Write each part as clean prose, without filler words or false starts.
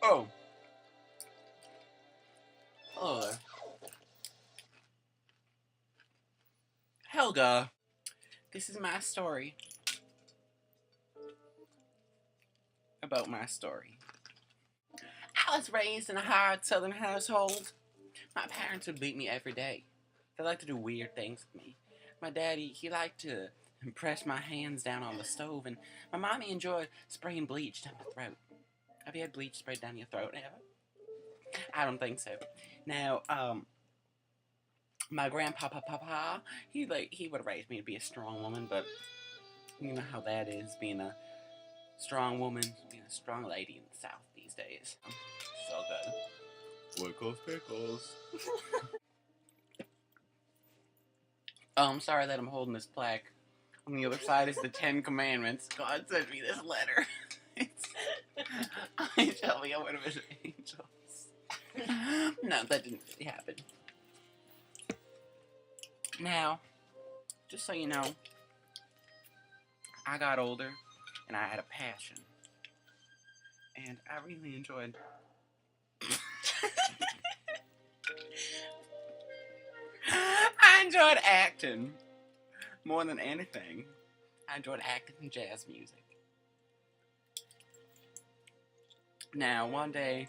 Oh, hello there. Helga, this is my story. About my story. I was raised in a hard southern household. My parents would beat me every day. They liked to do weird things with me. My daddy, he liked to press my hands down on the stove, and my mommy enjoyed spraying bleach down my throat. Have you had bleach sprayed down your throat ever? I don't think so. Now, my grandpapa, he would have raised me to be a strong woman, but you know how that is, being a strong woman, being a strong lady in the South these days. So good. Wickles pickles. Oh, I'm sorry that I'm holding this plaque. On the other side is the 10 Commandments. God sent me this letter. I shall be one of his angels. No, that didn't really happen. Now, just so you know, I got older and I had a passion. And I really enjoyed I enjoyed acting more than anything. I enjoyed acting in jazz music. Now, one day,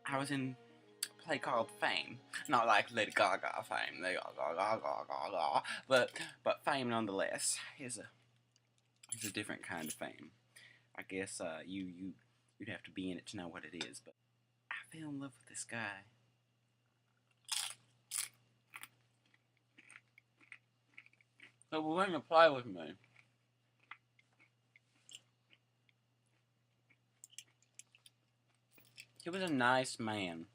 I was in a play called Fame. Not like Lady Gaga Fame, Lady Gaga, but Fame nonetheless is a different kind of fame. I guess you'd have to be in it to know what it is. But I fell in love with this guy. So we're going to play with me. He was a nice man.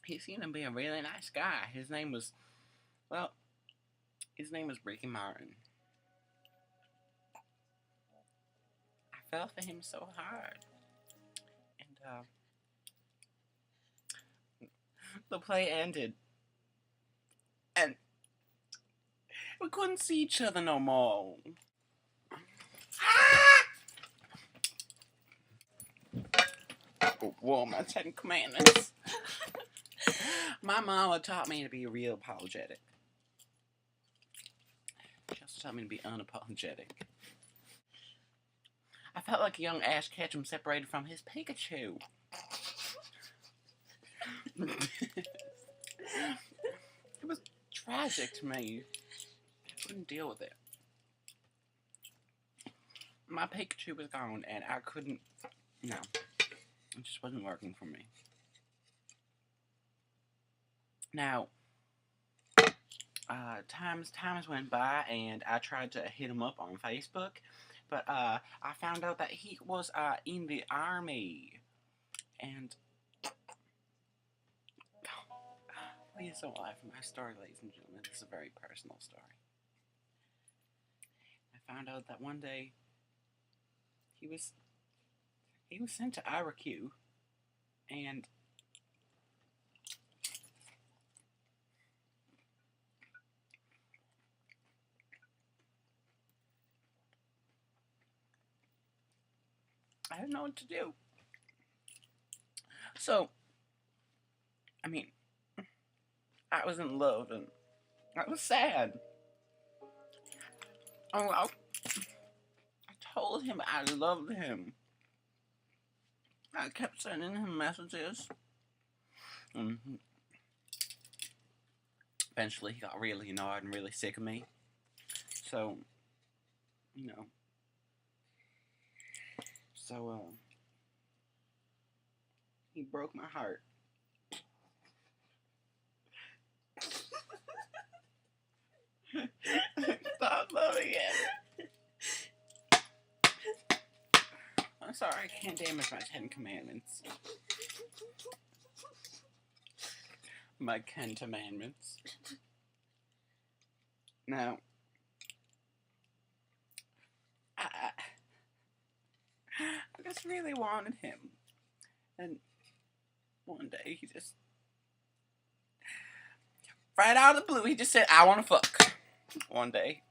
He seemed to be a really nice guy. His name was Ricky Martin. I fell for him so hard. And, the play ended. And we couldn't see each other no more. Whoa, my 10 Commandments. My mama taught me to be real apologetic. She also taught me to be unapologetic. I felt like a young Ash Ketchum separated from his Pikachu. It was tragic to me. I couldn't deal with it. My Pikachu was gone, and I couldn't. No, it just wasn't working for me. Now, times went by, and I tried to hit him up on Facebook, but I found out that he was in the army, and please don't laugh at my story, ladies and gentlemen. This is a very personal story. I found out that one day he was sent to IRQ, and I didn't know what to do. So, I mean, I was in love, and I was sad. Oh, I told him I loved him. I kept sending him messages. Eventually, he got really annoyed and really sick of me. So, you know. So, he broke my heart. Stop loving him. I'm sorry, I can't damage my 10 Commandments. My 10 Commandments. Now, I just really wanted him. And one day he just, right out of the blue, he just said, I want to fuck. One day.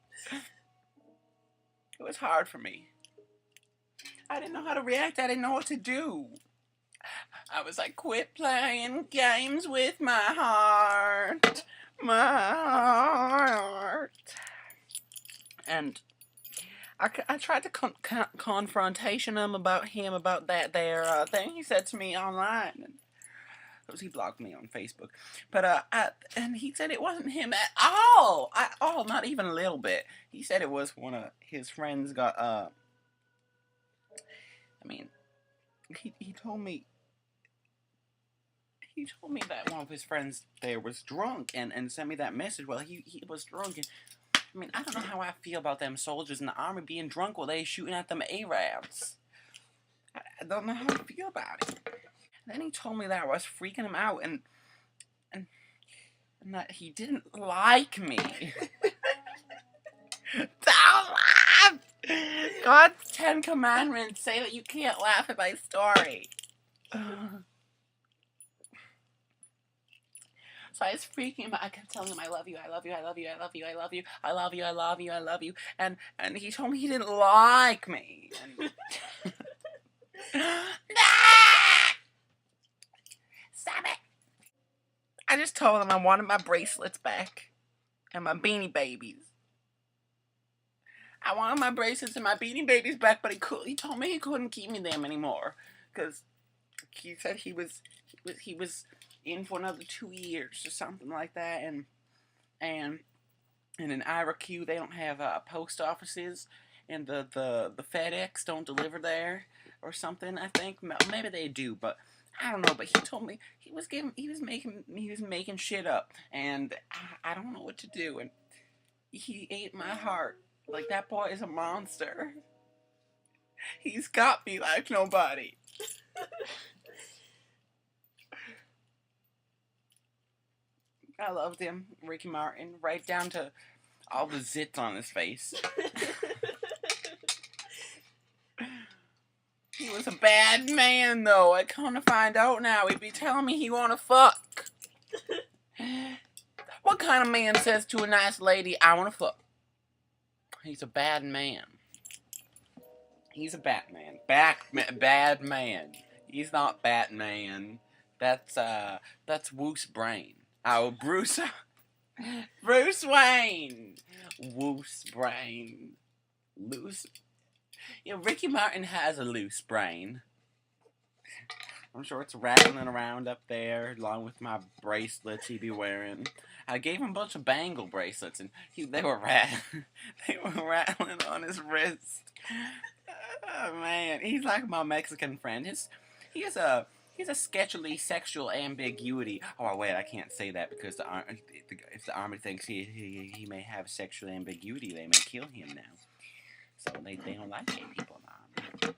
It was hard for me. I didn't know how to react. I didn't know what to do. I was like, quit playing games with my heart. My heart. And I tried to confrontation him about that there thing he said to me online. Because he blocked me on Facebook. But and he said it wasn't him at all. Not even a little bit. He said it was one of his friends got I mean, he told me that one of his friends there was drunk and sent me that message. Well, he was drunk. And, I mean, I don't know how I feel about them soldiers in the army being drunk while they shooting at them Arabs. I don't know how I feel about it. And then he told me that I was freaking him out and that he didn't like me. Don't laugh! God's 10 commandments say that you can't laugh at my story. So I was freaking him out. I kept telling him, I love you, I love you, I love you, I love you, I love you, I love you, I love you, I love you. And he told me he didn't like me. Stop it! I just told him I wanted my bracelets back. And my Beanie Babies. I wanted my bracelets and my Beanie Babies back, but he told me he couldn't keep me them anymore. Because he said he was in for another 2 years or something like that, and in Iraq they don't have post offices, and the FedEx don't deliver there or something. I think maybe they do, but I don't know. But he told me he was making shit up, and I don't know what to do. And he ate my heart. Like, that boy is a monster. He's got me like nobody. I loved him, Ricky Martin, right down to all the zits on his face. He was a bad man, though. I come to find out now. He'd be telling me he wanna fuck. What kind of man says to a nice lady, I wanna fuck? He's a bad man. He's a Batman. Bad man. He's not Batman. That's Bruce Brain. Oh, Bruce Wayne. Loose brain. Loose. Yeah, Ricky Martin has a loose brain. I'm sure it's rattling around up there, along with my bracelets he be wearing. I gave him a bunch of bangle bracelets, and they were rattling on his wrist. Oh man, he's like my Mexican friend. He has a sketchily sexual ambiguity. Oh wait, I can't say that because if the army thinks he may have sexual ambiguity, they may kill him now. So they don't like gay people in the army.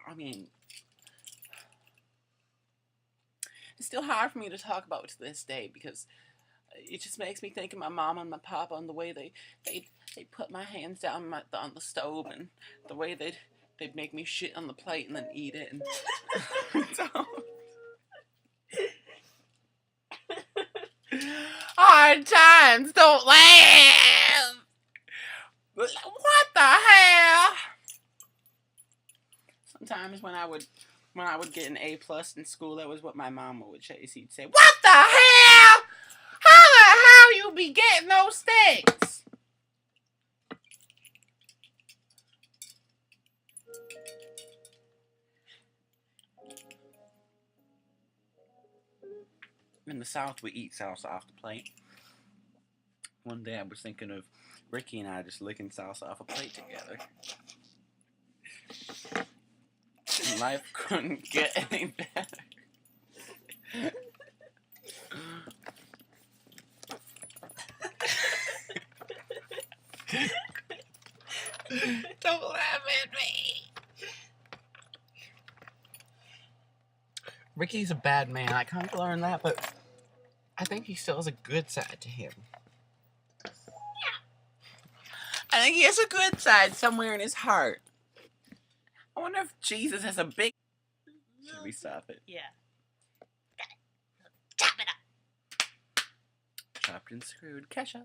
I mean, it's still hard for me to talk about to this day because it just makes me think of my mom and my papa and the way they put my hands down on the stove and the way they'd make me shit on the plate and then eat it. And hard times, don't laugh. What the hell? Sometimes when I would get an A+ in school, that was what my mama would say. She'd say, "What the hell? How the hell you be getting those things?" In the South, we eat salsa off the plate. One day I was thinking of Ricky and I just licking salsa off a plate together. Life couldn't get any better. Don't laugh at me. Ricky's a bad man. I come to learn that, but I think he still has a good side to him. I think he has a good side somewhere in his heart. I wonder if Jesus has a big... Should we stop it? Yeah. Chop it up. Chopped and screwed. Kesha.